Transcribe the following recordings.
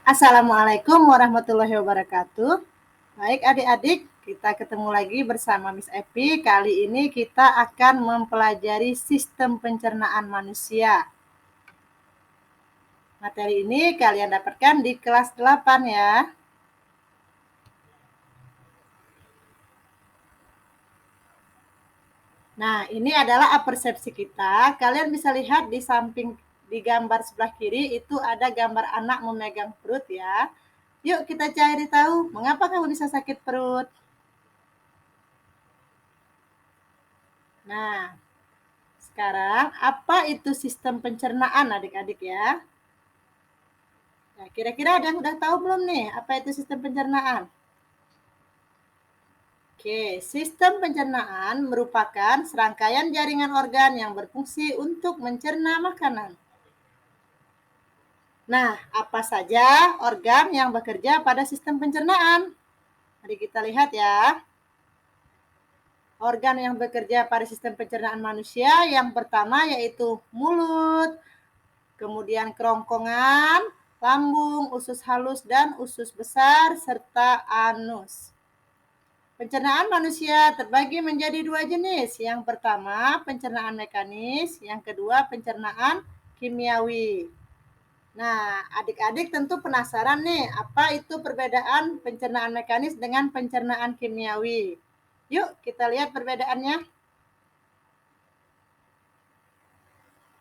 Assalamualaikum warahmatullahi wabarakatuh. Baik adik-adik, kita ketemu lagi bersama Miss Epi. Kali ini kita akan mempelajari sistem pencernaan manusia. Materi ini kalian dapatkan di kelas 8 ya. Nah, ini adalah apersepsi kita. Kalian bisa lihat di samping di gambar sebelah kiri itu ada gambar anak memegang perut ya. Yuk kita cari tahu mengapa kamu bisa sakit perut. Nah, sekarang apa itu sistem pencernaan adik-adik ya? Nah, kira-kira ada yang udah tahu belum nih apa itu sistem pencernaan? Oke, sistem pencernaan merupakan serangkaian jaringan organ yang berfungsi untuk mencerna makanan. Nah, apa saja organ yang bekerja pada sistem pencernaan? Mari kita lihat ya. Organ yang bekerja pada sistem pencernaan manusia yang pertama yaitu mulut, kemudian kerongkongan, lambung, usus halus dan usus besar, serta anus. Pencernaan manusia terbagi menjadi dua jenis. Yang pertama, pencernaan mekanis. Yang kedua, pencernaan kimiawi. Nah, adik-adik tentu penasaran nih, apa itu perbedaan pencernaan mekanis dengan pencernaan kimiawi. Yuk, kita lihat perbedaannya.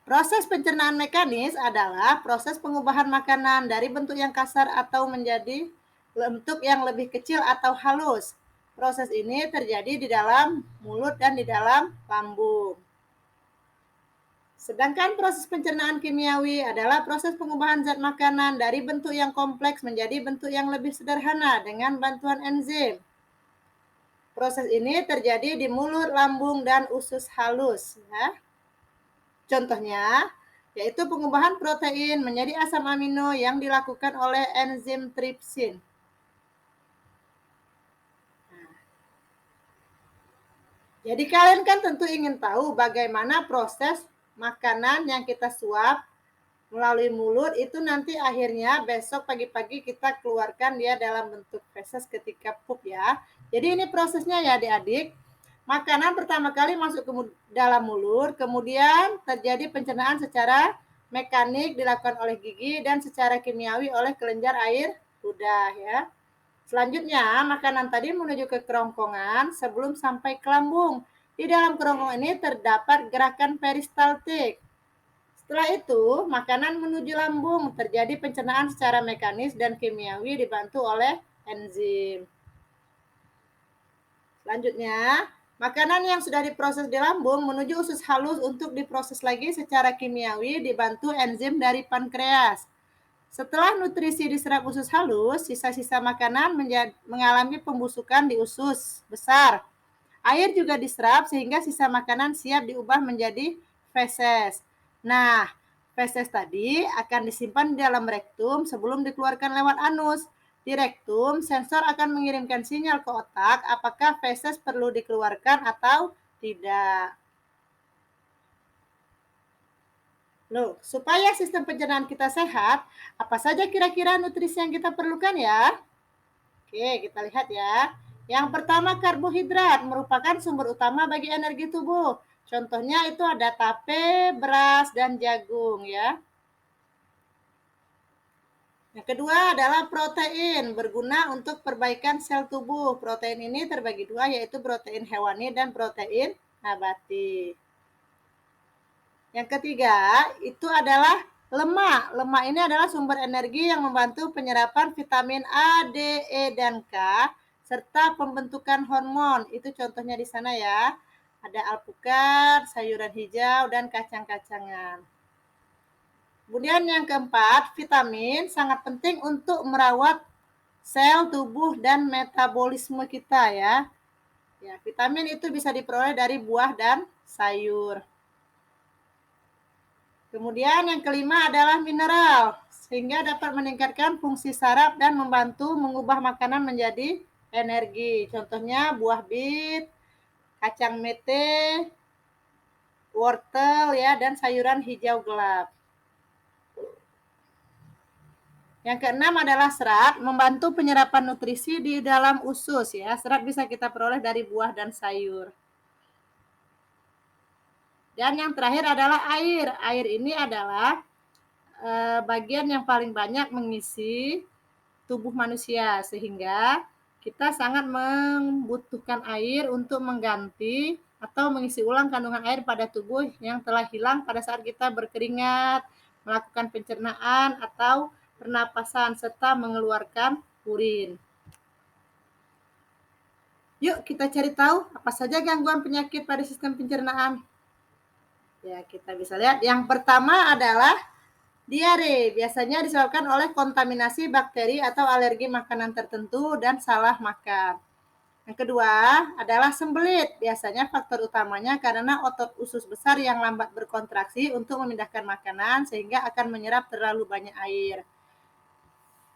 Proses pencernaan mekanis adalah proses pengubahan makanan dari bentuk yang kasar atau menjadi bentuk yang lebih kecil atau halus. Proses ini terjadi di dalam mulut dan di dalam lambung. Sedangkan proses pencernaan kimiawi adalah proses pengubahan zat makanan dari bentuk yang kompleks menjadi bentuk yang lebih sederhana dengan bantuan enzim. Proses ini terjadi di mulut, lambung, dan usus halus. Ya. Contohnya, yaitu pengubahan protein menjadi asam amino yang dilakukan oleh enzim tripsin. Jadi kalian kan tentu ingin tahu bagaimana proses makanan yang kita suap melalui mulut itu nanti akhirnya besok pagi-pagi kita keluarkan dia dalam bentuk feses ketika pup ya. Jadi ini prosesnya ya adik-adik. Makanan pertama kali masuk ke dalam mulut, kemudian terjadi pencernaan secara mekanik dilakukan oleh gigi dan secara kimiawi oleh kelenjar air ludah ya. Selanjutnya, makanan tadi menuju ke kerongkongan sebelum sampai ke lambung. Di dalam kerongkongan ini terdapat gerakan peristaltik. Setelah itu, makanan menuju lambung, terjadi pencernaan secara mekanis dan kimiawi dibantu oleh enzim. Selanjutnya, makanan yang sudah diproses di lambung menuju usus halus untuk diproses lagi secara kimiawi dibantu enzim dari pankreas. Setelah nutrisi diserap usus halus, sisa-sisa makanan mengalami pembusukan di usus besar. Air juga diserap sehingga sisa makanan siap diubah menjadi feses. Nah, feses tadi akan disimpan di dalam rektum sebelum dikeluarkan lewat anus. Di rektum, sensor akan mengirimkan sinyal ke otak apakah feses perlu dikeluarkan atau tidak. Loh, supaya sistem pencernaan kita sehat, apa saja kira-kira nutrisi yang kita perlukan ya? Oke, kita lihat ya. Yang pertama, karbohidrat merupakan sumber utama bagi energi tubuh. Contohnya itu ada tape, beras, dan jagung ya. Yang kedua adalah protein, berguna untuk perbaikan sel tubuh. Protein ini terbagi dua, yaitu protein hewani dan protein nabati. Yang ketiga, itu adalah lemak. Lemak ini adalah sumber energi yang membantu penyerapan vitamin A, D, E, dan K, serta pembentukan hormon. Itu contohnya di sana ya. Ada alpukat, sayuran hijau, dan kacang-kacangan. Kemudian yang keempat, vitamin sangat penting untuk merawat sel tubuh dan metabolisme kita ya. Ya, vitamin itu bisa diperoleh dari buah dan sayur. Kemudian yang kelima adalah mineral, sehingga dapat meningkatkan fungsi saraf dan membantu mengubah makanan menjadi energi. Contohnya buah bit, kacang mete, wortel ya, dan sayuran hijau gelap. Yang keenam adalah serat, membantu penyerapan nutrisi di dalam usus ya. Serat bisa kita peroleh dari buah dan sayur. Dan yang terakhir adalah air. Air ini adalah bagian yang paling banyak mengisi tubuh manusia, sehingga kita sangat membutuhkan air untuk mengganti atau mengisi ulang kandungan air pada tubuh yang telah hilang pada saat kita berkeringat, melakukan pencernaan atau pernapasan, serta mengeluarkan urin. Yuk kita cari tahu apa saja gangguan penyakit pada sistem pencernaan. Ya, kita bisa lihat. Yang pertama adalah diare. Biasanya disebabkan oleh kontaminasi bakteri atau alergi makanan tertentu dan salah makan. Yang kedua adalah sembelit. Biasanya faktor utamanya karena otot usus besar yang lambat berkontraksi untuk memindahkan makanan sehingga akan menyerap terlalu banyak air.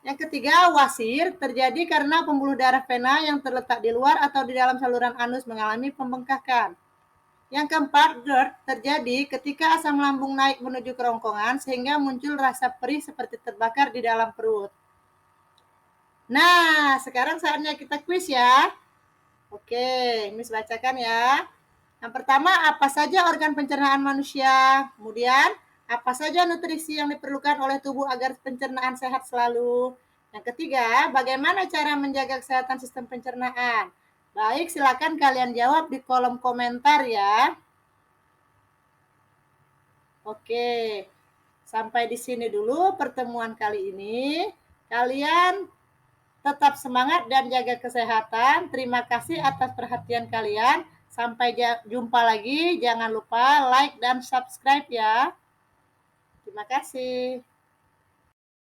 Yang ketiga, wasir terjadi karena pembuluh darah vena yang terletak di luar atau di dalam saluran anus mengalami pembengkakan. Yang keempat, GERD terjadi ketika asam lambung naik menuju kerongkongan sehingga muncul rasa perih seperti terbakar di dalam perut. Nah, sekarang saatnya kita kuis ya. Oke, Miss bacakan ya. Yang pertama, apa saja organ pencernaan manusia? Kemudian, apa saja nutrisi yang diperlukan oleh tubuh agar pencernaan sehat selalu? Yang ketiga, bagaimana cara menjaga kesehatan sistem pencernaan? Baik, silakan kalian jawab di kolom komentar ya. Oke, sampai di sini dulu pertemuan kali ini. Kalian tetap semangat dan jaga kesehatan. Terima kasih atas perhatian kalian. Sampai jumpa lagi. Jangan lupa like dan subscribe ya. Terima kasih.